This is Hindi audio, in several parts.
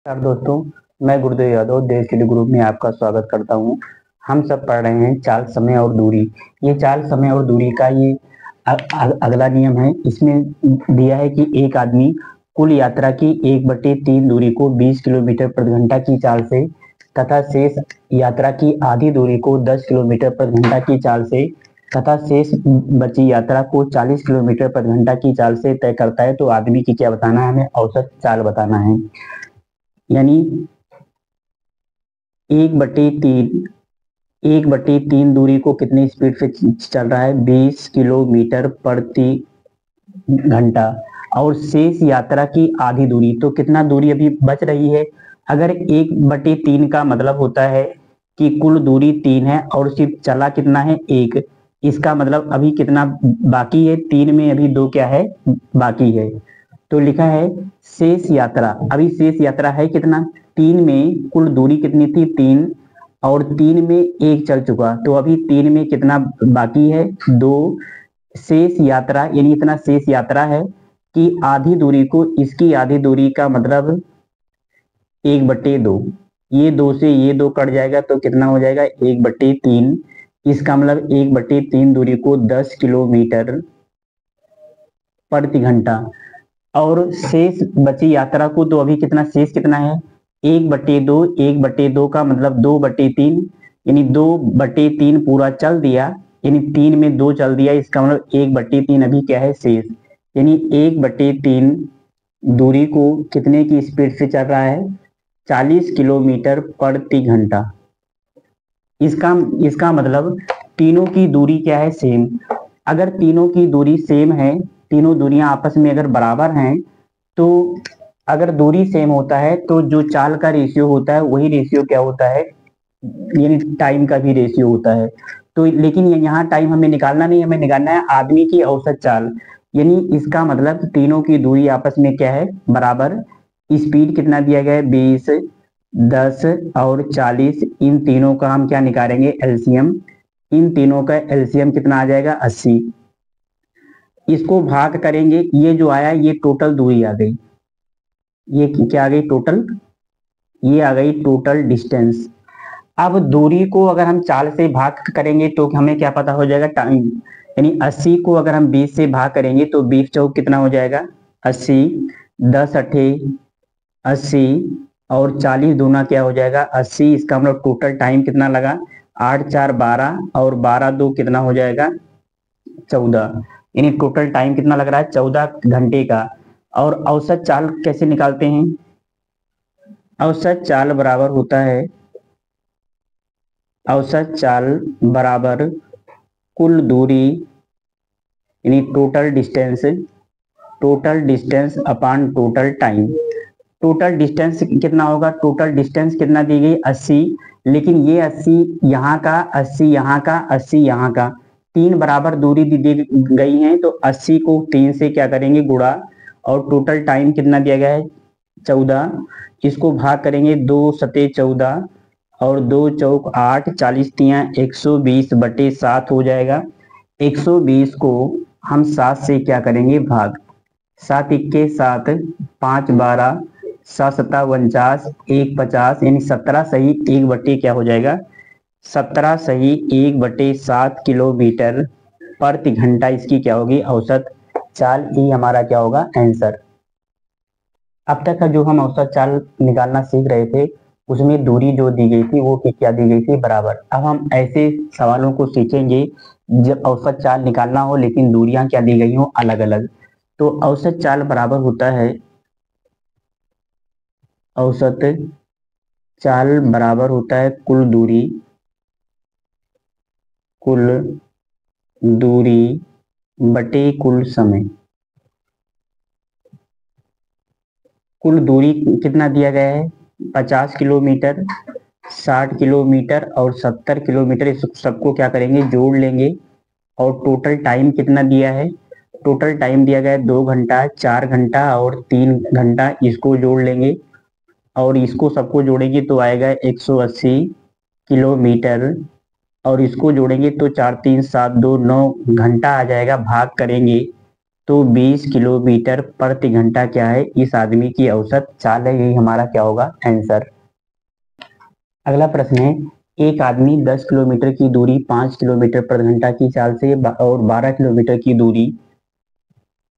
नमस्कार दोस्तों, मैं गुरुदेव यादव देश स्टडी ग्रुप में आपका स्वागत करता हूं। हम सब पढ़ रहे हैं चाल, समय और दूरी। ये चाल, समय और दूरी का ये अगला नियम है। इसमें दिया है कि एक आदमी कुल यात्रा की 1/3 दूरी को 20 किलोमीटर प्रति घंटा की चाल से तथा शेष यात्रा की आधी दूरी को 10 किलोमीटर प्रति घंटा की चाल से तथा शेष बची यात्रा को 40 किलोमीटर प्रति घंटा की चाल से तय करता है। तो आदमी की क्या बताना है, हमें औसत चाल बताना है। यानी 1/3 दूरी को कितनी स्पीड से चल रहा है, 20 किलोमीटर प्रति घंटा। और शेष यात्रा की आधी दूरी, तो कितना दूरी अभी बच रही है। अगर 1/3 का मतलब होता है कि कुल दूरी 3 है और सिर्फ चला कितना है, 1। इसका मतलब अभी कितना बाकी है, 3 में अभी 2 क्या है, बाकी है। तो लिखा है शेष यात्रा, अभी शेष यात्रा है कितना, 3 में कुल दूरी कितनी थी, 3, और 3 में 1 चल चुका, तो अभी 3 में कितना बाकी है, 2। शेष यात्रा यानी इतना शेष यात्रा है कि आधी दूरी को, इसकी आधी दूरी का मतलब 1/2। ये 2 से ये 2 कट जाएगा तो कितना हो जाएगा, 1/3। इसका मतलब 1/3 दूरी को 10 किलोमीटर प्रति घंटा। और शेष बची यात्रा को, तो अभी कितना शेष कितना है, 1/2। 1/2 का मतलब 2/3, यानी 2/3 पूरा चल दिया, यानी 3 में 2 चल दिया, इसका मतलब 1/3 अभी क्या है, शेष। यानी 1/3 दूरी को कितने की स्पीड से चल रहा है, 40 किलोमीटर प्रति घंटा। इसका इसका मतलब तीनों की दूरी क्या है, सेम। अगर तीनों की दूरी सेम है, तीनों दूरियां आपस में अगर बराबर हैं, तो अगर दूरी सेम होता है तो जो चाल का रेशियो होता है वही रेशियो क्या होता है, यानी टाइम का भी रेशियो होता है। तो लेकिन यहाँ टाइम हमें निकालना नहीं, हमें निकालना है आदमी की औसत चाल। यानी इसका मतलब तीनों की दूरी आपस में क्या है, बराबर। स्पीड कितना दिया गया है, 20, 10 और 40। इन तीनों का हम क्या निकालेंगे, एलसीएम। इन तीनों का एलसीएम कितना आ जाएगा, 80। इसको भाग करेंगे, ये जो आया ये टोटल दूरी आ गई। ये क्या आ गई, टोटल, ये आ गई टोटल डिस्टेंस। अब दूरी को अगर हम चाल से भाग करेंगे तो हमें क्या पता हो जाएगा, टाइम। यानी 80 को अगर हम 20 से भाग करेंगे तो 20 चौक कितना हो जाएगा, 80। 10 अठे 80 और 40 दूना क्या हो जाएगा, 80। इसका मतलब टोटल टाइम कितना लगा, 8 4 12 और 12 2 कितना हो जाएगा, 14। यानी टोटल टाइम कितना लग रहा है, 14 घंटे का। और औसत चाल कैसे निकालते हैं, औसत चाल बराबर होता है, औसत चाल बराबर कुल दूरी यानी टोटल डिस्टेंस अपान टोटल टाइम। टोटल डिस्टेंस कितना होगा, टोटल डिस्टेंस कितना दी गई, 80। लेकिन ये 80 यहाँ का, 80 यहाँ का, 80 यहाँ का, 3 बराबर दूरी दी गई है, तो 80 को 3 से क्या करेंगे, गुणा। और टोटल टाइम कितना दिया गया है, 14। इसको भाग करेंगे, 2 सते 14 और 2 चौक 8, 40 तिया 120/7 हो जाएगा। 120 को हम 7 से क्या करेंगे, भाग। 7 इक्के 7, 5 12, 7 सत्ता 49, 1 50, यानी 17 सही 1/, क्या हो जाएगा, 17 सही 1/7 किलोमीटर प्रति घंटा। इसकी क्या होगी, औसत चाल। ये हमारा क्या होगा, आंसर। अब तक का जो हम औसत चाल निकालना सीख रहे थे, उसमें दूरी जो दी गई थी वो क्या दी गई थी, बराबर। अब हम ऐसे सवालों को सीखेंगे जब औसत चाल निकालना हो लेकिन दूरियां क्या दी गई हो, अलग अलग। तो औसत चाल बराबर होता है, औसत चाल बराबर होता है कुल दूरी बटे कुल समय। कुल दूरी कितना दिया गया है, 50 किलोमीटर, 60 किलोमीटर और 70 किलोमीटर। इस सबको क्या करेंगे, जोड़ लेंगे। और टोटल टाइम कितना दिया है, टोटल टाइम दिया गया है 2 घंटा, 4 घंटा और 3 घंटा। इसको जोड़ लेंगे और इसको सबको जोड़ेंगे तो आएगा 180 किलोमीटर। और इसको जोड़ेंगे तो 4 3 7 2 9 घंटा आ जाएगा। भाग करेंगे तो 20 किलोमीटर प्रति घंटा क्या है, इस आदमी की औसत चाल है। यही हमारा क्या होगा, आंसर। अगला प्रश्न है, एक आदमी 10 किलोमीटर की दूरी 5 किलोमीटर प्रति घंटा की चाल से और 12 किलोमीटर की दूरी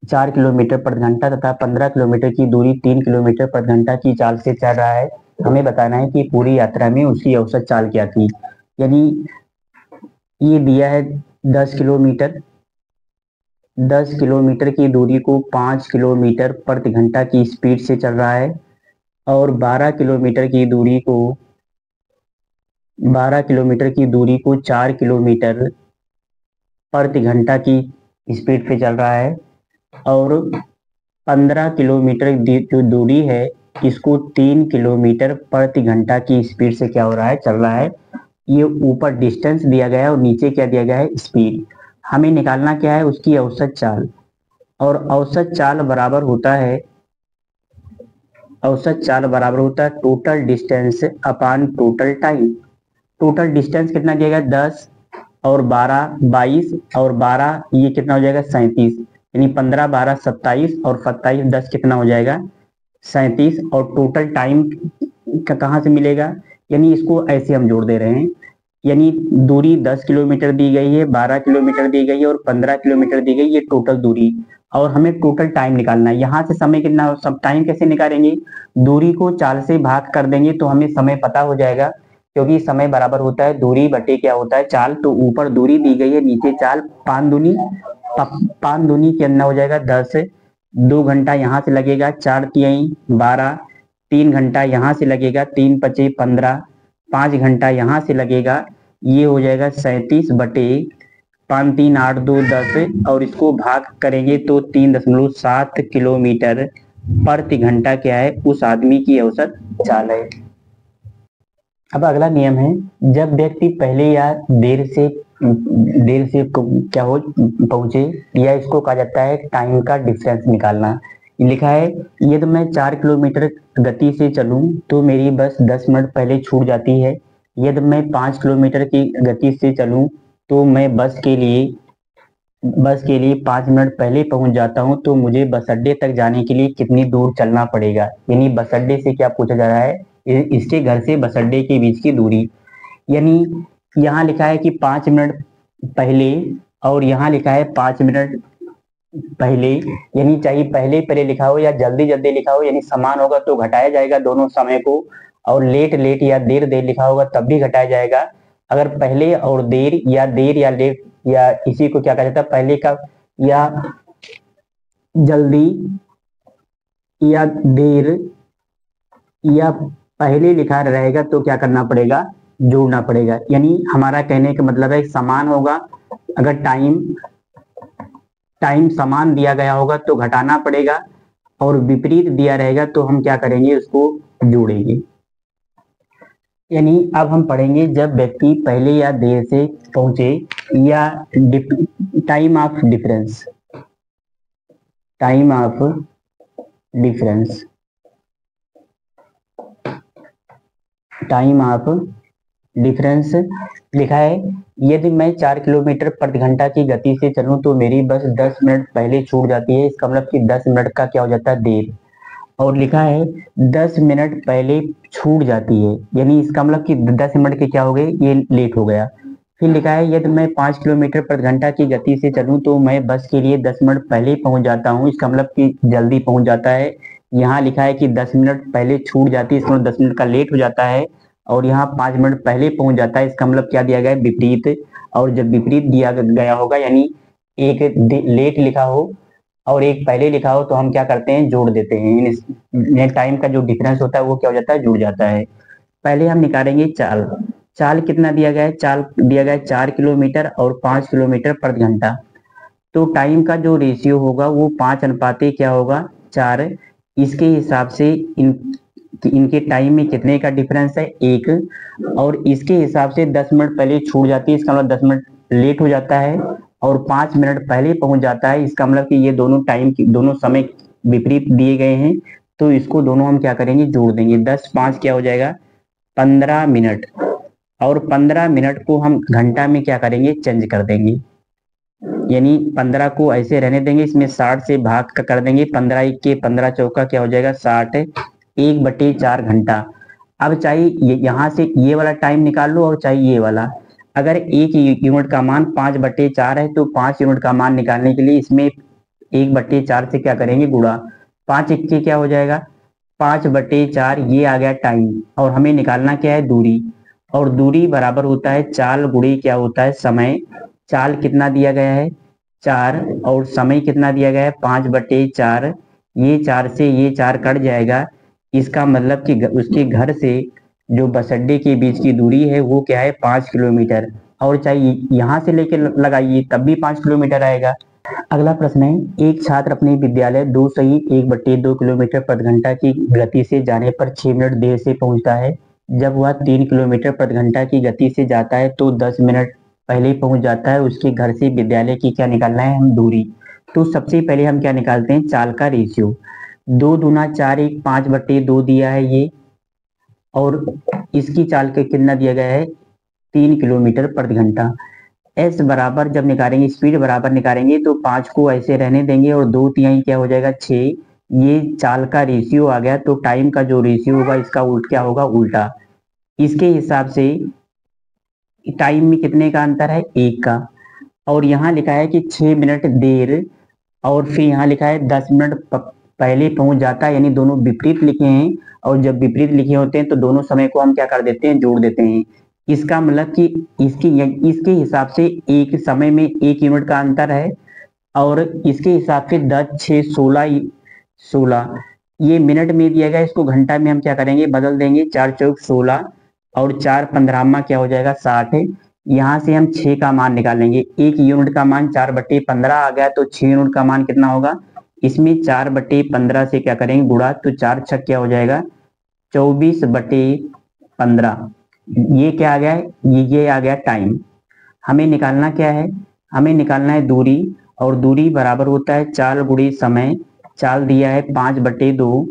4 किलोमीटर प्रति घंटा तथा 15 किलोमीटर की दूरी 3 किलोमीटर प्रति घंटा की चाल से चल रहा है। हमें बताना है कि पूरी यात्रा में उसकी औसत चाल क्या थी। यानी ये दिया है 10 किलोमीटर, 10 किलोमीटर की दूरी को 5 किलोमीटर प्रति घंटा की स्पीड से चल रहा है और 12 किलोमीटर की दूरी को 4 किलोमीटर प्रति घंटा की स्पीड पे चल रहा है और 15 किलोमीटर जो दूरी है इसको 3 किलोमीटर प्रति घंटा की स्पीड से क्या हो रहा है, चल रहा है। ये ऊपर डिस्टेंस दिया गया है और नीचे क्या दिया गया है, स्पीड। हमें निकालना क्या है, उसकी औसत चाल। और औसत चाल बराबर होता है टोटल डिस्टेंस अपान टोटल टाइम। टोटल डिस्टेंस कितना दिया गया, 10 और 12 22 और 12 ये कितना हो जाएगा, 37। यानी 15 12 27 और 27 10 कितना हो जाएगा, 37। और टोटल टाइम का कहाँ से मिलेगा, यानी इसको ऐसे हम जोड़ दे रहे हैं। यानी दूरी 10 किलोमीटर दी गई है, 12 किलोमीटर दी गई है और 15 किलोमीटर दी गई, ये टोटल दूरी। और हमें टोटल टाइम निकालना है। यहाँ से समय कितना हो, सब टाइम कैसे निकालेंगे, दूरी को चाल से भाग कर देंगे तो हमें समय पता हो जाएगा। क्योंकि समय बराबर होता है दूरी बटे क्या होता है, चाल। तो ऊपर दूरी दी गई है, नीचे चाल। 5 दूनी के अंदर हो जाएगा 10। 2 घंटा यहाँ से लगेगा, 4 तिहाई 12। 3 घंटा यहाँ से लगेगा, 3 पचे 15। 5 घंटा यहाँ से लगेगा, ये हो जाएगा 37 बटे 5 3 8 2 10 और इसको भाग करेंगे तो 3.7 किलोमीटर प्रति घंटा क्या है, उस आदमी की औसत चाल है। अब अगला नियम है, जब व्यक्ति पहले या देर से क्या हो पहुंचे, या इसको कहा जाता है टाइम का डिफरेंस निकालना। लिखा है, यदि मैं 4 किलोमीटर गति से चलूं तो मेरी बस 10 मिनट पहले छूट जाती है। यदि मैं 5 किलोमीटर की गति से चलूं तो मैं बस के लिए 5 मिनट पहले पहुंच जाता हूं। तो मुझे बस अड्डे तक जाने के लिए कितनी दूर चलना पड़ेगा। यानी बस अड्डे से क्या पूछा जा रहा है, इसके घर से बस अड्डे के बीच की दूरी। यानी यहाँ लिखा है कि 5 मिनट पहले और यहाँ लिखा है 5 मिनट पहले। यानी चाहे पहले पहले लिखा हो या जल्दी जल्दी लिखा हो, यानी समान होगा तो घटाया जाएगा दोनों समय को। और लेट लेट या देर देर लिखा होगा तब भी घटाया जाएगा। अगर पहले और देर या लेट या इसी को क्या कहा जाता है, पहले का या जल्दी या देर या पहले लिखा रहेगा तो क्या करना पड़ेगा, जोड़ना पड़ेगा। यानी हमारा कहने का मतलब है समान होगा। अगर टाइम समान दिया गया होगा तो घटाना पड़ेगा और विपरीत दिया रहेगा तो हम क्या करेंगे, उसको जोड़ेंगे। यानी अब हम पढ़ेंगे, जब व्यक्ति पहले या देर से पहुंचे या टाइम ऑफ डिफरेंस लिखा है, यदि मैं 4 किलोमीटर प्रति घंटा की गति से चलूं तो मेरी बस 10 मिनट पहले छूट जाती है। इसका मतलब कि 10 मिनट का क्या हो जाता है, देर। और लिखा है 10 मिनट पहले छूट जाती है, यानी इसका मतलब कि 10 मिनट के क्या हो गए, ये लेट हो गया। फिर लिखा है, यदि मैं 5 किलोमीटर प्रति घंटा की गति से चलूं तो मैं बस के लिए 10 मिनट पहले पहुंच जाता हूं। इसका मतलब कि जल्दी पहुंच जाता है। यहाँ लिखा है कि 10 मिनट पहले छूट जाती है, इसका मतलब 10 मिनट का लेट हो जाता है। और यहाँ 5 मिनट पहले पहुंच जाता है, इसका मतलब क्या दिया गया है, विपरीत। और जब विपरीत दिया गया होगा, यानी एक लेट लिखा हो और एक पहले लिखा हो, तो हम क्या करते हैं, जोड़ देते हैं। टाइम का जो डिफरेंस होता है वो क्या हो जाता है, जुड़ जाता है। पहले हम निकालेंगे चाल कितना दिया गया है, चाल दिया गया है 4 किलोमीटर और 5 किलोमीटर प्रति घंटा। तो टाइम का जो रेशियो होगा वो 5 क्या होगा, 4। इसके हिसाब से इनके टाइम में कितने का डिफरेंस है, 1। और इसके हिसाब से 10 मिनट पहले छूट जाती है, इसका मतलब 10 मिनट लेट हो जाता है। और 5 मिनट पहले पहुंच जाता है, इसका मतलब कि ये दोनों समय विपरीत दिए गए हैं। तो इसको दोनों हम क्या करेंगे, जोड़ देंगे। 10 5 क्या हो जाएगा, 15 मिनट। और 15 मिनट को हम घंटा में क्या करेंगे, चेंज कर देंगे। यानी 15 को ऐसे रहने देंगे, इसमें 60 से भाग का कर देंगे, 15 एक के 15 चौका क्या हो जाएगा 60, 1/4 घंटा। अब चाहे यहाँ से ये वाला टाइम निकाल लो और चाहे ये वाला। अगर एक यूनिट का मान 5/4 है तो 5 यूनिट का मान निकालने के लिए इसमें 1/4 से क्या करेंगे गुणा, 5 इक्के क्या हो जाएगा 5/4, ये आ गया टाइम। और हमें निकालना क्या है दूरी, और दूरी बराबर होता है चाल गुणे क्या होता है समय। चाल कितना दिया गया है 4, और समय कितना दिया गया है 5/4। ये 4 से ये 4 कट जाएगा, इसका मतलब कि उसके घर से जो बस अड्डे के बीच की दूरी है वो क्या है 5 किलोमीटर। और चाहे यहाँ से लेके लगाइए तब भी 5 किलोमीटर आएगा। अगला प्रश्न है, एक छात्र अपने विद्यालय 2 1/2 किलोमीटर प्रति घंटा की गति से जाने पर 6 मिनट देर से पहुंचता है। जब वह 3 किलोमीटर प्रति घंटा की गति से जाता है तो 10 मिनट पहले ही पहुंच जाता है। उसके घर से विद्यालय की क्या निकालना है हम दूरी। तो सबसे पहले हम क्या निकालते हैं चाल का रेशियो। 2 दूना 4 1 5/2 दिया है ये, और इसकी चाल के कितना दिया गया है 3 किलोमीटर प्रति घंटा। एस बराबर जब निकालेंगे स्पीड बराबर निकालेंगे तो 5 को ऐसे रहने देंगे और 2 तिहाई क्या हो जाएगा 6। ये चाल का रेशियो आ गया, तो टाइम का जो रेशियो होगा इसका क्या होगा उल्टा। इसके हिसाब से टाइम में कितने का अंतर है 1 का। और यहाँ लिखा है कि 6 मिनट देर, और फिर यहाँ लिखा है 10 मिनट पहले पहुंच जाता है, यानी दोनों विपरीत लिखे हैं। और जब विपरीत लिखे होते हैं तो दोनों समय को हम क्या कर देते हैं जोड़ देते हैं। इसका मतलब कि इसके हिसाब से एक समय में 1 यूनिट का अंतर है, और इसके हिसाब से 10 6 16 16 ये मिनट में दिया गया, इसको घंटा में हम क्या करेंगे बदल देंगे, 4 चौक 16 और 4 15 क्या हो जाएगा 60 है। यहाँ से हम 6 का मान निकालेंगे, 1 यूनिट का मान 4/15 आ गया, तो 6 यूनिट का मान कितना होगा, इसमें 4/15 से क्या करेंगे गुणा, तो 4 छक क्या हो जाएगा 24/15। ये क्या आ गया, ये आ गया टाइम। हमें निकालना क्या है, हमें निकालना है दूरी, और दूरी बराबर होता है चाल गुणी समय। चाल दिया है 5/2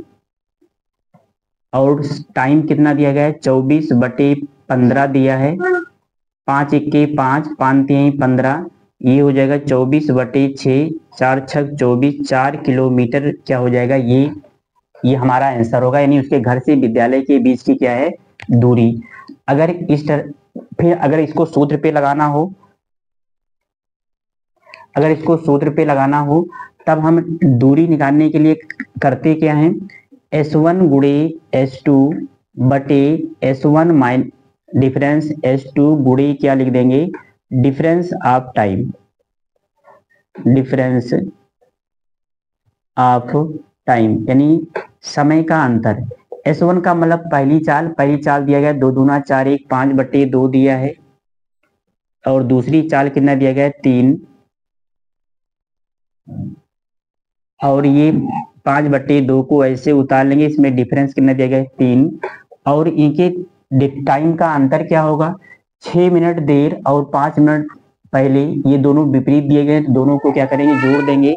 और टाइम कितना दिया गया है 24/15 दिया है। 5 इक्के 5 5 3 15, ये हो जाएगा 24/6, 4 छक 24, 4 किलोमीटर क्या हो जाएगा ये हमारा आंसर होगा, यानी उसके घर से विद्यालय के बीच की क्या है दूरी। अगर फिर अगर इसको सूत्र पे लगाना हो, अगर इसको सूत्र पे लगाना हो तब हम दूरी निकालने के लिए करते क्या हैं, S1 गुणे S2 बटे S1 माइन डिफरेंस S2 गुणे क्या लिख देंगे difference of time, difference of time यानी समय का अंतर। S1 का मतलब पहली चाल दिया गया 2 दूना 4 1 5/2 दिया है, और दूसरी चाल कितना दिया गया 3, और ये 5/2 को ऐसे उतार लेंगे, इसमें डिफरेंस कितना दिया गया है 3, और इनके टाइम का अंतर क्या होगा 6 मिनट देर और 5 मिनट पहले, ये दोनों विपरीत दिए गए, तो दोनों को क्या करेंगे जोड़ देंगे,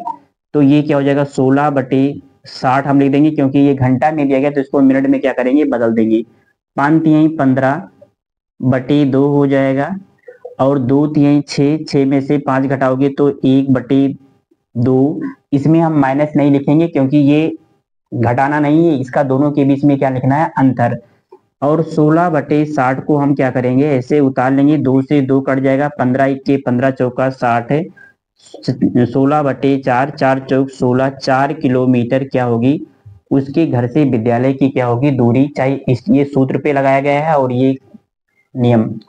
तो ये क्या हो जाएगा 16/60 हम लिख देंगे, क्योंकि ये घंटा में दिया गया तो इसको मिनट में क्या करेंगे बदल देंगे। 5 तिहाई 15/2 हो जाएगा, और 2 तिहाई 6, 6 में से 5 घटाओगे तो 1/2। इसमें हम माइनस नहीं लिखेंगे क्योंकि ये घटाना नहीं है, इसका दोनों के बीच में क्या लिखना है अंतर। और 16/60 को हम क्या करेंगे ऐसे उतार लेंगे, 2 से 2 कट जाएगा, 15 इक्के 15 चौका 60 है, 16/4 4 चौक 16, 4 किलोमीटर क्या होगी उसके घर से विद्यालय की क्या होगी दूरी। चाहे ये सूत्र पे लगाया गया है और ये नियम।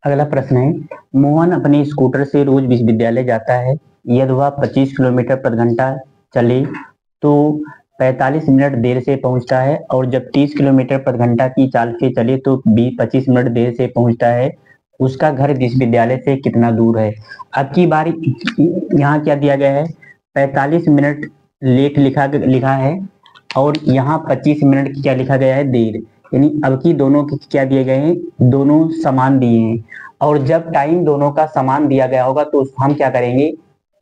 अगला प्रश्न है, मोहन अपने स्कूटर से रोज विश्वविद्यालय जाता है। यदि वह 25 किलोमीटर प्रति घंटा चले तो 45 मिनट देर से पहुंचता है, और जब 30 किलोमीटर प्रति घंटा की चाल से चले तो 25 मिनट देर से पहुंचता है। उसका घर विश्वविद्यालय से कितना दूर है। अब की बार यहाँ क्या दिया गया है 45 मिनट लेट लिखा है, और यहाँ 25 मिनट क्या लिखा गया है देर, यानी अब की दोनों क्या दिए गए हैं दोनों समान दिए हैं। और जब टाइम दोनों का समान दिया गया होगा तो हम क्या करेंगे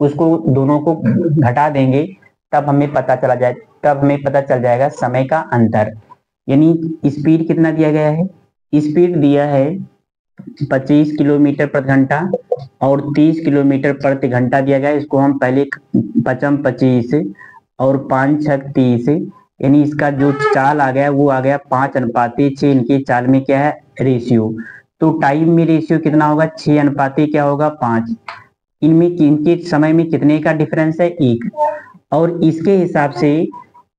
उसको दोनों को घटा देंगे, तब हमें पता चल जाएगा समय का अंतर। यानी स्पीड कितना दिया गया है, स्पीड दिया है 25 किलोमीटर प्रति घंटा और 30 किलोमीटर प्रति घंटा दिया गया है। इसको हम पहले पचम 25 और 5 छक 30, यानी इसका जो चाल आ गया वो आ गया 5:6। इनके चाल में क्या है रेशियो, तो टाइम में रेशियो कितना होगा 6 क्या होगा 5। इनमें इनके समय में कितने का डिफरेंस है 1, और इसके हिसाब से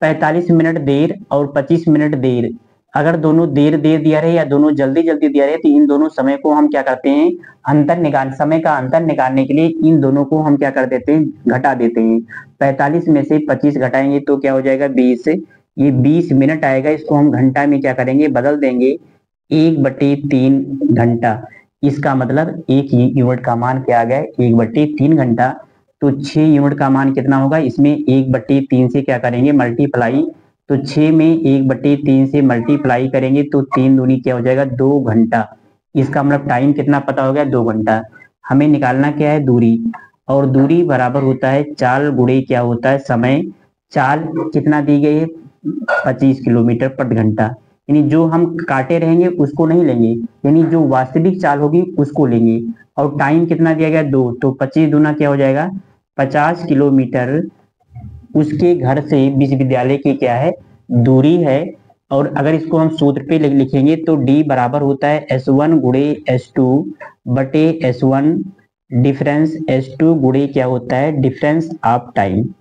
45 मिनट देर और 25 मिनट देर, अगर दोनों देर देर दिया रहे या दोनों जल्दी जल्दी दिया रहे तो इन दोनों समय को हम क्या करते हैं समय का अंतर निकालने के लिए इन दोनों को हम क्या कर देते हैं घटा देते हैं। 45 में से 25 घटाएंगे तो क्या हो जाएगा 20, ये 20 मिनट आएगा। इसको हम घंटा में क्या करेंगे बदल देंगे 1/3 घंटा। इसका मतलब एक यूनिट का मान क्या आ गया 1/3 घंटा। तो 6 यूनिट का मान कितना होगा, इसमें 1/3 से क्या करेंगे मल्टीप्लाई, तो 6 में 1/3 से मल्टीप्लाई करेंगे तो 3 दूनी क्या हो जाएगा 2 घंटा। इसका मतलब टाइम कितना पता हो गया 2 घंटा। हमें निकालना क्या है दूरी, और दूरी बराबर होता है चाल गुणे क्या होता है समय। चाल कितना दी गई है 25 किलोमीटर प्रति घंटा, यानी जो हम काटे रहेंगे उसको नहीं लेंगे, यानी जो वास्तविक चाल होगी उसको लेंगे। और टाइम कितना दिया गया 2, तो 25 दूना क्या हो जाएगा 50 किलोमीटर उसके घर से विश्वविद्यालय की क्या है दूरी है। और अगर इसको हम सूत्र पे लिखेंगे तो D बराबर होता है S1 गुणे S2 बटे S1 डिफरेंस S2 गुणे क्या होता है difference of time,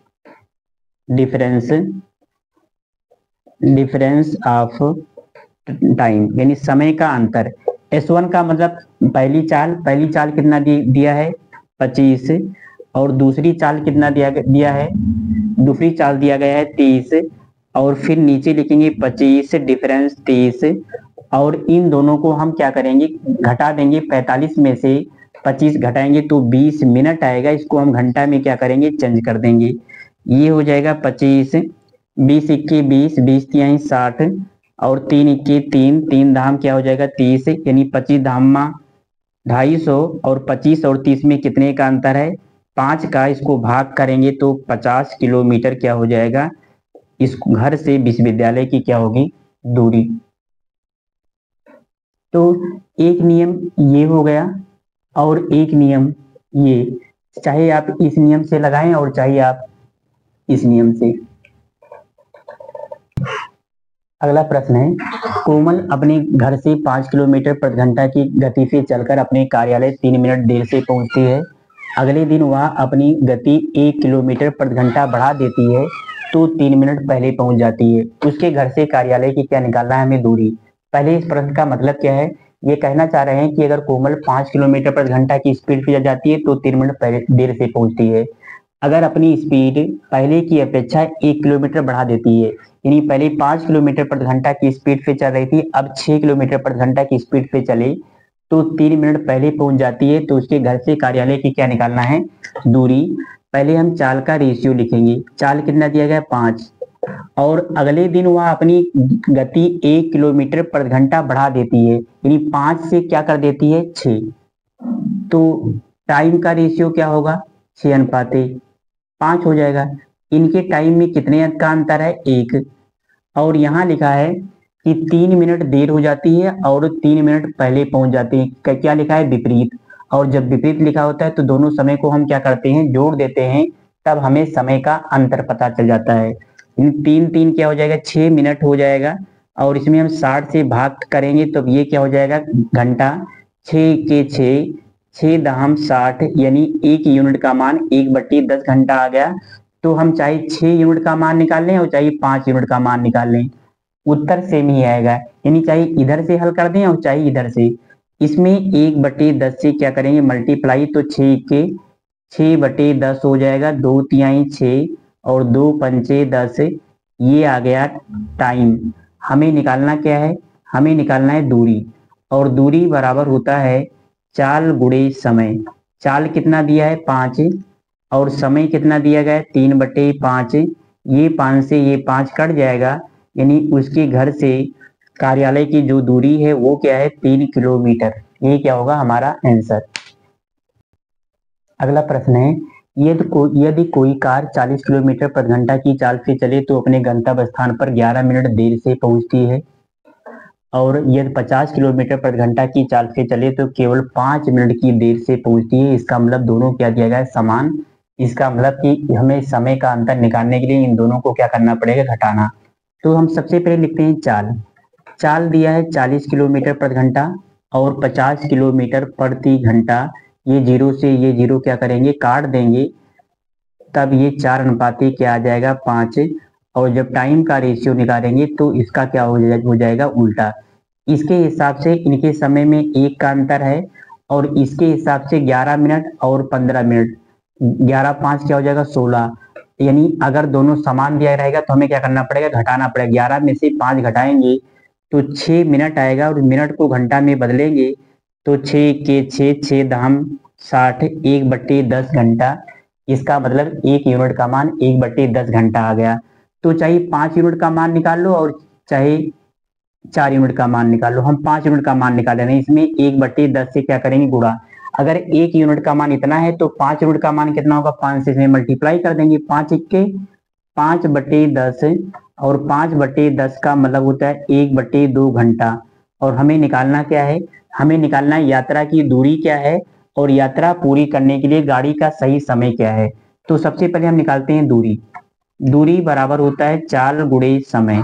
difference of time यानी समय का अंतर। S1 का मतलब पहली चाल कितना दिया है 25, और दूसरी चाल कितना दिया है दूसरी चाल दिया गया है 30, और फिर नीचे लिखेंगे 25 डिफरेंस 30, और इन दोनों को हम क्या करेंगे घटा देंगे। 45 में से 25 घटाएंगे तो 20 मिनट आएगा। इसको हम घंटा में क्या करेंगे चेंज कर देंगे। ये हो जाएगा 25, 20 इक्के 20, 20 तिहाई 60, और 3 इक्के 3, 3 धाम क्या हो जाएगा 30, यानी 25 धामा 250, और 25 और 30 में कितने का अंतर है 5 का। इसको भाग करेंगे तो 50 किलोमीटर क्या हो जाएगा इस घर से विश्वविद्यालय की क्या होगी दूरी। तो एक नियम ये हो गया और एक नियम ये, चाहे आप इस नियम से लगाएं और चाहे आप इस नियम से। अगला प्रश्न है कोमल अपने घर से 5 किलोमीटर प्रति घंटा की गति से चलकर अपने कार्यालय 3 मिनट देर से पहुंचती है। अगले दिन वह अपनी गति 1 किलोमीटर प्रति घंटा बढ़ा देती है तो 3 मिनट पहले पहुंच जाती है। उसके घर से कार्यालय की क्या निकालना है हमें दूरी। पहले इस प्रश्न का मतलब क्या है, ये कहना चाह रहे हैं कि अगर कोमल 5 किलोमीटर प्रति घंटा की स्पीड से जाती है तो 3 मिनट पहले देर से पहुंचती है। अगर अपनी स्पीड पहले की अपेक्षा 1 किलोमीटर बढ़ा देती है, यानी पहले 5 किलोमीटर प्रति घंटा की स्पीड से चल रही थी अब 6 किलोमीटर प्रति घंटा की स्पीड से चले तो 3 मिनट पहले पहुंच जाती है। तो उसके घर से कार्यालय की क्या निकालना है दूरी। पहले हम चाल का रेशियो लिखेंगे, चाल कितना दिया गया 5, और अगले दिन वह अपनी गति 1 किलोमीटर प्रति घंटा बढ़ा देती है, यानी 5 से क्या कर देती है 6, तो टाइम का रेशियो क्या होगा 6:5 हो जाएगा। इनके टाइम में कितने का अंतर है 1, और यहाँ लिखा है कि 3 मिनट देर हो जाती है और 3 मिनट पहले पहुंच जाती है। क्या लिखा है विपरीत, और जब विपरीत लिखा होता है तो दोनों समय को हम क्या करते हैं जोड़ देते हैं, तब हमें समय का अंतर पता चल जाता है। इन 3 क्या हो जाएगा 6 मिनट हो जाएगा, और इसमें हम 60 से भाग करेंगे तो ये क्या हो जाएगा घंटा। 6 के 6, 6 दाम 60, यानी 1 यूनिट का मान 1/10 घंटा आ गया। तो हम चाहे 6 यूनिट का मान निकाल लें और चाहे 5 यूनिट का मान निकाल लें, उत्तर सेम ही आएगा, यानी चाहे इधर से हल कर दें और चाहे इधर से। इसमें 1/10 से क्या करेंगे मल्टीप्लाई, तो 6 के 6/10 हो जाएगा, 2 तिहाई 6 और 2 पंचे 10। ये आ गया टाइम। हमें निकालना क्या है, हमें निकालना है दूरी, और दूरी बराबर होता है चाल गुणे समय। चाल कितना दिया है 5, और समय कितना दिया गया है 3/5। ये 5 से ये 5 कट जाएगा, यानी उसके घर से कार्यालय की जो दूरी है वो क्या है 3 किलोमीटर। ये क्या होगा हमारा आंसर। अगला प्रश्न है यदि कोई कार 40 किलोमीटर प्रति घंटा की चाल से चले तो अपने गंतव्य स्थान पर 11 मिनट देर से पहुंचती है। और यदि 50 किलोमीटर प्रति घंटा की चाल से चले तो केवल 5 मिनट की देर से पहुंचती है। इसका मतलब दोनों क्या दिया गया है, समान। इसका मतलब कि हमें समय का अंतर निकालने के लिए इन दोनों को क्या करना पड़ेगा, घटाना। तो हम सबसे पहले लिखते हैं चाल। चाल दिया है 40 किलोमीटर प्रति घंटा और 50 किलोमीटर प्रति घंटा। ये जीरो से ये जीरो क्या करेंगे, काट देंगे, तब ये 4 अनुपाती क्या आ जाएगा, 5। और जब टाइम का रेशियो निकालेंगे तो इसका क्या हो जाएगा, उल्टा। इसके हिसाब से इनके समय में 1 का अंतर है और इसके हिसाब से 11 मिनट और 15 मिनट। 11 5 क्या हो जाएगा, 16। यानी अगर दोनों समान दिया रहेगा तो हमें क्या करना पड़ेगा, घटाना पड़ेगा। 11 में से 5 घटाएंगे तो 6 मिनट आएगा और मिनट को घंटा में बदलेंगे तो 6 के 6, 6 दाम 60, 1/10 घंटा। इसका मतलब 1 यूनिट का मान 1/10 घंटा आ गया। तो चाहे 5 यूनिट का मान निकाल लो और चाहे 4 यूनिट का मान निकाल लो। हम 5 यूनिट का मान निकाल रहे हैं, इसमें 1/10 से क्या करेंगे, गुणा। अगर 1 यूनिट का मान इतना है तो 5 यूनिट का मान कितना होगा, 5 से इसमें मल्टीप्लाई कर देंगे। 5 इक्के 5/10 और 5/10 का मतलब होता है 1/2 घंटा। और हमें निकालना क्या है, हमें निकालना है यात्रा की दूरी क्या है और यात्रा पूरी करने के लिए गाड़ी का सही समय क्या है। तो सबसे पहले हम निकालते हैं दूरी। दूरी बराबर होता है चाल गुणे समय।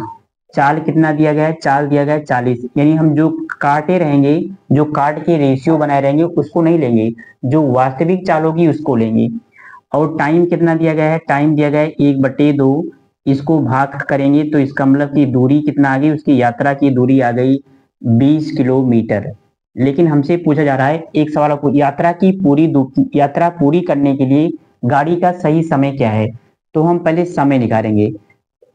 चाल कितना दिया गया है, चाल दिया गया है 40। यानी हम जो काटे रहेंगे, जो काट के रेशियो बनाए रहेंगे उसको नहीं लेंगे, जो वास्तविक चाल होगी उसको लेंगे। और टाइम कितना दिया गया है, टाइम दिया गया है 1/2। इसको भाग करेंगे तो इसका मतलब की दूरी कितना आ गई, उसकी यात्रा की दूरी आ गई 20 किलोमीटर। लेकिन हमसे पूछा जा रहा है एक सवाल आपको, यात्रा पूरी करने के लिए गाड़ी का सही समय क्या है। तो हम पहले समय निकालेंगे।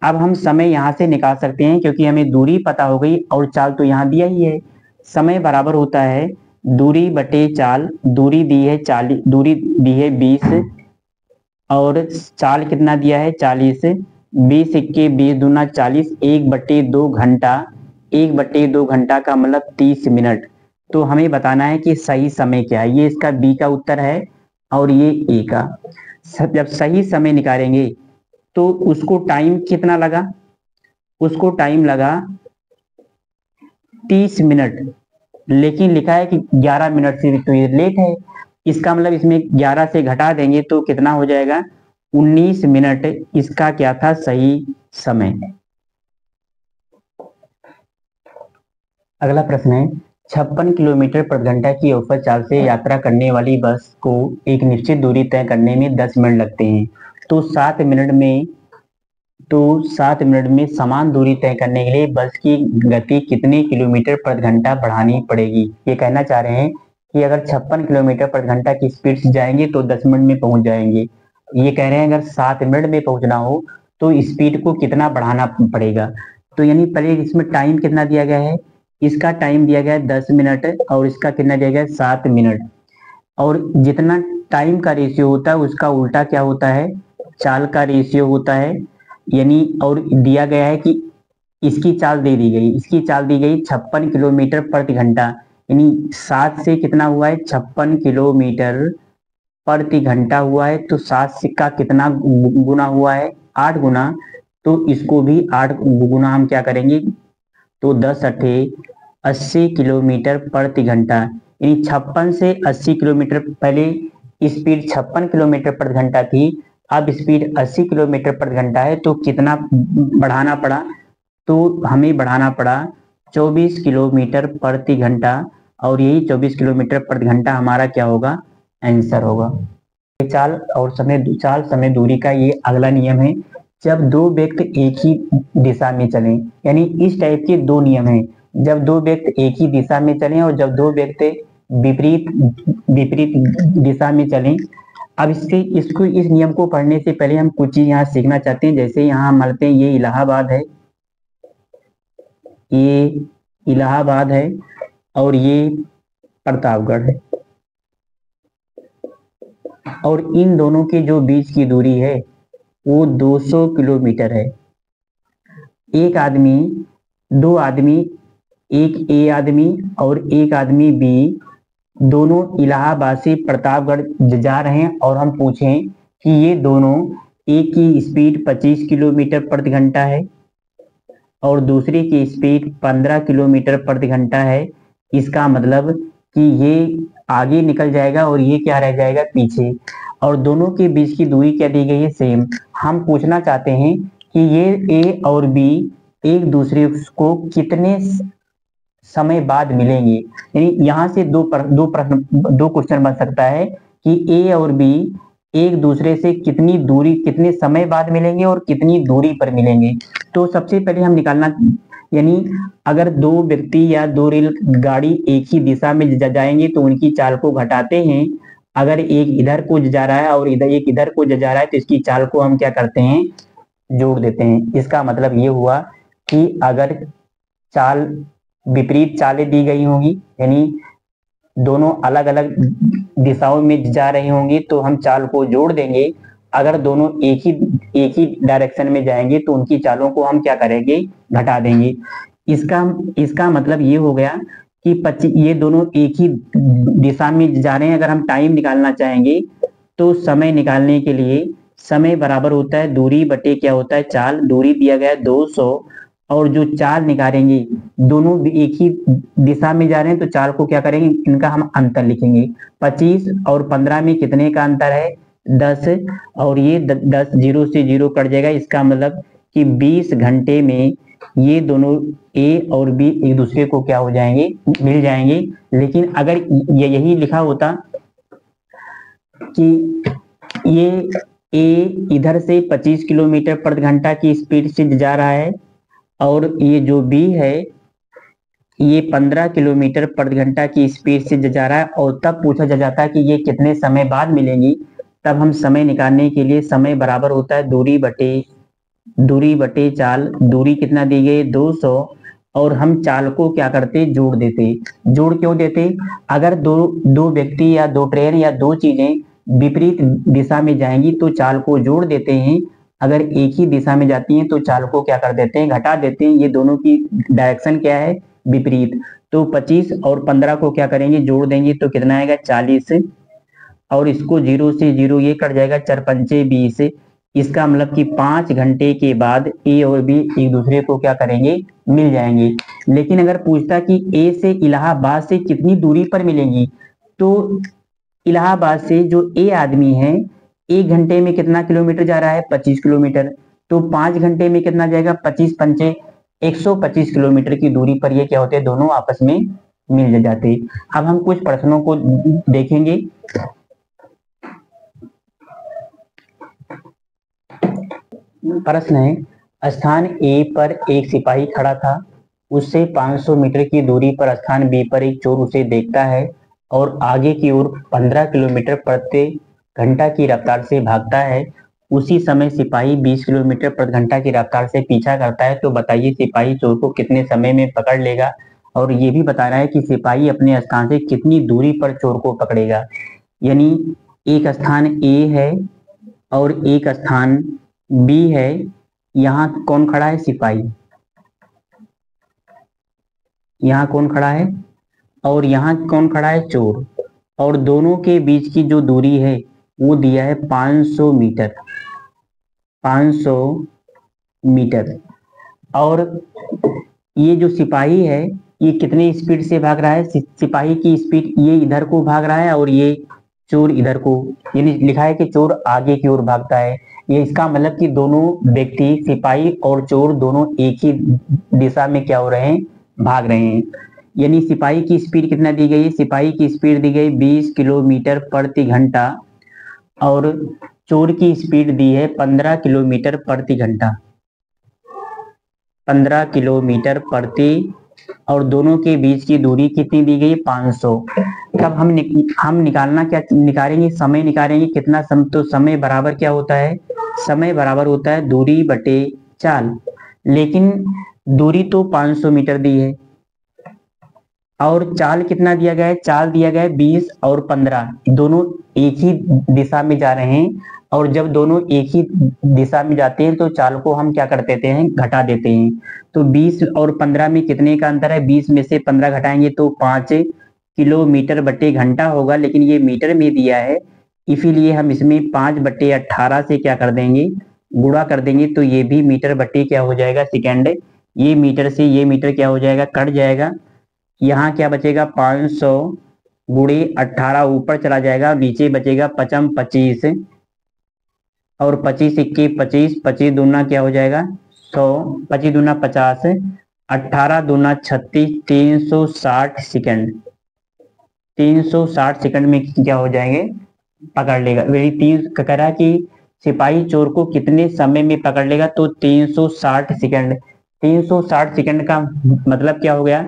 अब हम समय यहाँ से निकाल सकते हैं क्योंकि हमें दूरी पता हो गई और चाल तो यहाँ दिया ही है। समय बराबर होता है दूरी बटे चाल। दूरी दी है 40, दूरी दी है 20 और चाल कितना दिया है 40। 20 इक्के 20 दूना 40, 1/2 घंटा। 1/2 घंटा का मतलब 30 मिनट। तो हमें बताना है कि सही समय क्या है। ये इसका बी का उत्तर है और ये ए का। जब सही समय निकालेंगे तो उसको टाइम कितना लगा, उसको टाइम लगा 30 मिनट। लेकिन लिखा है कि 11 मिनट से तो ये लेट है। इसका मतलब इसमें 11 से घटा देंगे तो कितना हो जाएगा, 19 मिनट। इसका क्या था, सही समय। अगला प्रश्न है 56 किलोमीटर प्रति घंटा की औसत चाल से यात्रा करने वाली बस को एक निश्चित दूरी तय करने में 10 मिनट लगते हैं। तो 7 मिनट में समान दूरी तय करने के लिए बस की गति कितने किलोमीटर प्रति घंटा बढ़ानी पड़ेगी। ये कहना चाह रहे हैं कि अगर 56 किलोमीटर प्रति घंटा की स्पीड से जाएंगे तो 10 मिनट में पहुंच जाएंगे। ये कह रहे हैं अगर 7 मिनट में पहुंचना हो तो स्पीड को कितना बढ़ाना पड़ेगा। तो यानी पहले इसमें टाइम कितना दिया गया है, इसका टाइम दिया गया है 10 मिनट और इसका कितना दिया गया है, 7 मिनट। और जितना टाइम का रेशियो होता है उसका उल्टा क्या होता है, चाल का रेशियो होता है। यानी और दिया गया है कि इसकी चाल दे दी गई, इसकी चाल दी गई 56 किलोमीटर प्रति घंटा। यानी 7 से कितना हुआ है, 56 किलोमीटर प्रति घंटा हुआ है। तो 7 से का कितना गुना हुआ है, 8 गुना। तो इसको भी 8 गुना हम क्या करेंगे, तो 10 अठे 80 किलोमीटर प्रति घंटा। यानी 56 से 80 किलोमीटर, पहले स्पीड 56 किलोमीटर प्रति घंटा थी, अब स्पीड 80 किलोमीटर प्रति घंटा है। तो कितना बढ़ाना पड़ा, तो हमें बढ़ाना पड़ा 24 किलोमीटर प्रति घंटा। और यही 24 किलोमीटर प्रति घंटा हमारा क्या होगा, आंसर होगा। चाल समय दूरी का ये अगला नियम है। जब दो व्यक्ति एक ही दिशा में चलें, यानी इस टाइप के दो नियम हैं। जब दो व्यक्ति एक ही दिशा में चलें और जब दो व्यक्ति विपरीत विपरीत दिशा में चलें। अब इस नियम को पढ़ने से पहले हम कुछ चीज यहाँ सीखना चाहते हैं। जैसे यहाँ हम मानते हैं ये इलाहाबाद है, ये इलाहाबाद है और ये प्रतापगढ़ है। और इन दोनों के जो बीच की दूरी है वो 200 किलोमीटर है। एक आदमी, दो आदमी, एक ए आदमी और एक आदमी बी, दोनों इलाहाबाद से प्रतापगढ़ जा रहे हैं। और हम पूछें कि ये दोनों एक की स्पीड 25 किलोमीटर प्रति घंटा है और दूसरे की स्पीड 15 किलोमीटर प्रति घंटा है, इसका मतलब कि ये आगे निकल जाएगा और ये क्या रह जाएगा, पीछे। और दोनों के बीच की दूरी क्या दी गई है, सेम। हम पूछना चाहते हैं कि ये ए और बी एक दूसरे को कितने समय बाद मिलेंगे। यानी यहाँ से दो क्वेश्चन बन सकता है कि ए और बी एक दूसरे से कितनी दूरी, कितने समय बाद मिलेंगे और कितनी दूरी पर मिलेंगे। तो सबसे पहले हम निकालना, यानी अगर दो व्यक्ति या दो रेल गाड़ी एक ही दिशा में जाएंगे तो उनकी चाल को घटाते हैं। अगर एक इधर को जा रहा है और एक इधर को जा रहा है तो इसकी चाल को हम क्या करते हैं, जोड़ देते हैं। इसका मतलब ये हुआ कि अगर चाल विपरीत चालें दी गई होंगी, यानी दोनों अलग अलग दिशाओं में जा रहे होंगे तो हम चाल को जोड़ देंगे। अगर दोनों एक ही डायरेक्शन में जाएंगे तो उनकी चालों को हम क्या करेंगे, घटा देंगे। इसका इसका मतलब ये हो गया कि ये दोनों एक ही दिशा में जा रहे हैं। अगर हम टाइम निकालना चाहेंगे तो समय निकालने के लिए समय बराबर होता है दूरी बटे क्या होता है, चाल। दूरी दिया गया है 200 और जो चाल निकालेंगे, दोनों भी एक ही दिशा में जा रहे हैं तो चाल को क्या करेंगे, इनका हम अंतर लिखेंगे। 25 और 15 में कितने का अंतर है, 10। और ये 10 जीरो से जीरो कट जाएगा। इसका मतलब कि 20 घंटे में ये दोनों ए और बी एक दूसरे को क्या हो जाएंगे, मिल जाएंगे। लेकिन अगर ये यही लिखा होता कि ये ए इधर से 25 किलोमीटर प्रति घंटा की स्पीड से जा रहा है और ये जो बी है ये 15 किलोमीटर प्रति घंटा की स्पीड से जा रहा है, और तब पूछा जा जाता है कि ये कितने समय बाद मिलेंगी, तब हम समय निकालने के लिए समय बराबर होता है दूरी बटे चाल। दूरी कितना दी गई, 200। और हम चाल को क्या करते, जोड़ देते। जोड़ क्यों देते, अगर दो व्यक्ति या दो ट्रेन या दो चीजें विपरीत दिशा में जाएंगी तो चाल को जोड़ देते हैं। अगर एक ही दिशा में जाती हैं तो चाल को क्या कर देते हैं, घटा देते हैं। ये दोनों की डायरेक्शन क्या है, विपरीत। तो 25 और 15 को क्या करेंगे, जोड़ देंगे तो कितना आएगा, 40। और इसको जीरो से जीरो ये कट जाएगा, 4 पंचे 20। इसका मतलब कि 5 घंटे के बाद ए और बी एक दूसरे को क्या करेंगे, मिल जाएंगे। लेकिन अगर पूछता कि ए से इलाहाबाद से कितनी दूरी पर मिलेंगी, तो इलाहाबाद से जो ए आदमी है 1 घंटे में कितना किलोमीटर जा रहा है, 25 किलोमीटर। तो 5 घंटे में कितना जाएगा, 25 पंचे 125 किलोमीटर की दूरी पर ये क्या होते हैं, दोनों आपस में मिल जाते। अब हम कुछ प्रश्नों को देखेंगे। प्रश्न है, स्थान ए पर एक सिपाही खड़ा था, उससे 500 मीटर की दूरी पर स्थान बी पर एक चोर उसे देखता है और आगे की ओर 15 किलोमीटर प्रति घंटा की रफ्तार से भागता है। उसी समय सिपाही 20 किलोमीटर प्रति घंटा की रफ्तार से पीछा करता है। तो बताइए सिपाही चोर को कितने समय में पकड़ लेगा। और ये भी बताना है कि सिपाही अपने स्थान से कितनी दूरी पर चोर को पकड़ेगा। यानी एक स्थान ए है और एक स्थान बी है। यहाँ कौन खड़ा है, सिपाही। यहाँ कौन खड़ा है, और यहाँ कौन खड़ा है, चोर। और दोनों के बीच की जो दूरी है वो दिया है 500 मीटर। 500 मीटर। और ये जो सिपाही है ये कितने स्पीड से भाग रहा है, सिपाही की स्पीड, ये इधर को भाग रहा है और ये चोर इधर को, यानी लिखा है कि चोर आगे की ओर भागता है। ये इसका मतलब कि दोनों व्यक्ति, सिपाही और चोर, दोनों एक ही दिशा में क्या हो रहे हैं, भाग रहे हैं। यानी सिपाही की स्पीड कितना दी गई है, सिपाही की स्पीड दी गई 20 किलोमीटर प्रति घंटा और चोर की स्पीड दी है 15 किलोमीटर प्रति घंटा। 15 किलोमीटर प्रति, और दोनों के बीच की दूरी कितनी दी गई, 500। तब हम निकालना क्या निकालेंगे, समय निकालेंगे। कितना समय, तो समय बराबर क्या होता है, समय बराबर होता है दूरी बटे चाल। लेकिन दूरी तो 500 मीटर दी है और चाल कितना दिया गया है, चाल दिया गया है 20 और 15, दोनों एक ही दिशा में जा रहे हैं। और जब दोनों एक ही दिशा में जाते हैं तो चाल को हम क्या कर देते हैं, घटा देते हैं। तो 20 और 15 में कितने का अंतर है, 20 में से 15 घटाएंगे तो 5 किलोमीटर बटे घंटा होगा। लेकिन ये मीटर में दिया है, इसीलिए हम इसमें 5 बटे 18 से क्या कर देंगे, गुणा कर देंगे। तो ये भी मीटर बटे क्या हो जाएगा, सेकेंड ये मीटर से ये मीटर क्या हो जाएगा, कट जाएगा। यहाँ क्या बचेगा, 500 गुणे 18 ऊपर चला जाएगा, नीचे बचेगा 5 25 और 25 इक्के 25, 25 दूना क्या हो जाएगा 100, 25 दूना 50, 18 दूना 36, 360 सेकंड। 360 सेकंड में क्या हो जाएंगे, पकड़ लेगा। वही तीन कह रहा है कि सिपाही चोर को कितने समय में पकड़ लेगा, तो 360 सेकंड। 360 सेकंड का मतलब क्या हो गया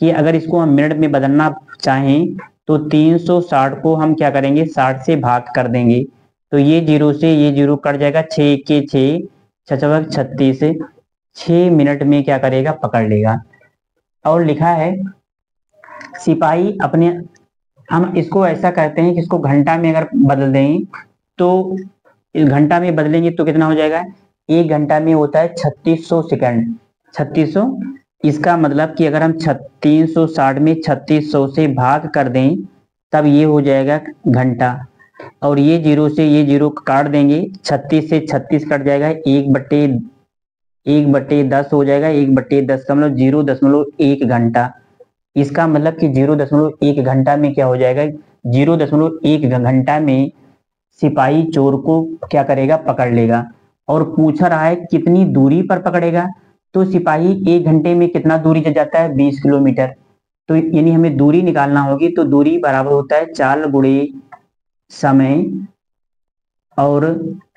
कि अगर इसको हम मिनट में बदलना चाहें तो 360 को हम क्या करेंगे, 60 से भाग कर देंगे, तो ये जीरो से ये जीरो कट जाएगा, 6 के 6, 6 36, 6 मिनट में क्या करेगा, पकड़ लेगा। और लिखा है सिपाही अपने, हम इसको ऐसा करते हैं कि इसको घंटा में अगर बदल दें तो इस घंटा में बदलेंगे तो कितना हो जाएगा, एक घंटा में होता है 3600 सेकंड, 3600। इसका मतलब कि अगर हम 360 में 3600 से भाग कर दें तब ये हो जाएगा घंटा। और ये जीरो से ये जीरो काट देंगे, 36 से 36 कट जाएगा, 1/10 हो जाएगा, 1/10 का मतलब 0.1 घंटा। इसका मतलब कि 0.1 घंटा में क्या हो जाएगा, 0.1 घंटा में सिपाही चोर को क्या करेगा, पकड़ लेगा। और पूछ रहा है कितनी दूरी पर पकड़ेगा, तो सिपाही 1 घंटे में कितना दूरी जाता है, 20 किलोमीटर। तो यानी हमें दूरी निकालना होगी, तो दूरी बराबर होता है चाल गुणे समय। और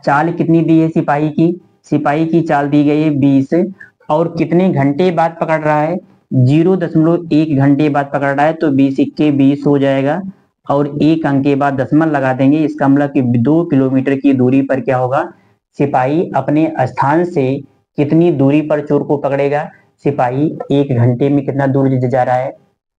चाल कितनी दी है सिपाही की चाल दी गई है 20, और कितने घंटे बाद पकड़ रहा है, 0.1 घंटे बाद पकड़ रहा है, तो 20 इक्के 20 हो जाएगा, और एक अंक के बाद दशमलव लगा देंगे। इसका मतलब कि 2 किलोमीटर की दूरी पर क्या होगा, सिपाही अपने स्थान से कितनी दूरी पर चोर को पकड़ेगा, सिपाही 1 घंटे में कितना दूर जा रहा है,